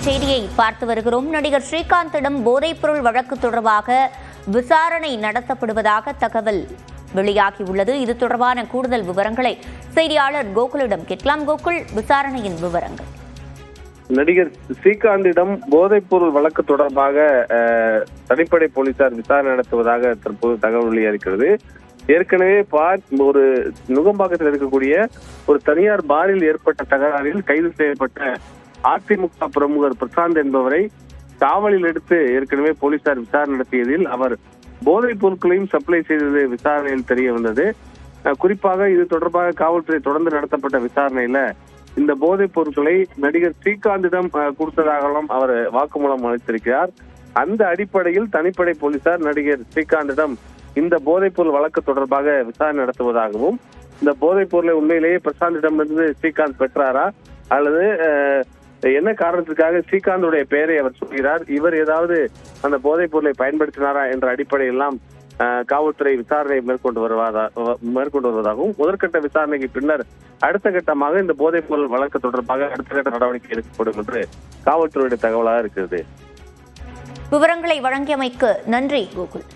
செய்தியை பார்த்து வருகிறோம். நடிகர் ஸ்ரீகாந்திடம் போதைப்பொருள் வழக்கு தொடர்பாக விசாரணை நடத்தப்படுவதாக தகவல் வெளியாகியுள்ளது. இது தொடர்பான கூடுதல் விவரங்களை செய்தியாளர் கோகுலிடம் கேட்கலாம். கோகுல், விசாரணையின் விவரங்கள். நடிகர் ஸ்ரீகாந்திடம் போதைப்பொருள் வழக்கு தொடர்பாக தனிப்படை போலீசார் விசாரணை நடத்துவதாக தற்போது தகவல் வெளியாகிறது. ஏற்கனவே ஒரு நுங்கம்பாக்கத்தில் இருக்கக்கூடிய ஒரு தனியார் பாரில் ஏற்பட்ட தகராறில் கைது செய்யப்பட்ட அதிமுக பிரமுகர் பிரசாந்த் என்பவரை காவலில் எடுத்து ஏற்கனவே போலீசார் விசாரணை நடத்தியதில் அவர் போதைப் பொருட்களையும் சப்ளை செய்தது விசாரணையில் தெரிய வந்தது. குறிப்பாக இது தொடர்பாக காவல்துறை தொடர்ந்து நடத்தப்பட்ட விசாரணையில இந்த போதைப் பொருட்களை நடிகர் ஸ்ரீகாந்திடம் கொடுத்ததாகவும் அவர் வாக்குமூலம் அளித்திருக்கிறார். அந்த அடிப்படையில் தனிப்படை போலீசார் நடிகர் ஸ்ரீகாந்திடம் இந்த போதைப் பொருள் வழக்கு தொடர்பாக விசாரணை நடத்துவதாகவும், இந்த போதைப் பொருளை உண்மையிலேயே பிரசாந்திடமிருந்து ஸ்ரீகாந்த் பெற்றாரா அல்லது என்ன காரணத்துக்காக ஸ்ரீகாந்துடைய பெயரை அவர் சொல்கிறார், இவர் ஏதாவது அந்த போதைப் பொருளை பயன்படுத்தினாரா என்ற அடிப்படையெல்லாம் காவல்துறை விசாரணை மேற்கொண்டு வருவதாகவும், முதற்கட்ட விசாரணைக்கு பின்னர் அடுத்த கட்டமாக இந்த போதைப் பொருள் வழக்கு தொடர்பாக அடுத்த கட்ட நடவடிக்கை எடுக்கப்படும் என்று காவல்துறையுடைய தகவலாக இருக்கிறது. விவரங்களை வழங்கியமைக்கு நன்றி கோகுல்.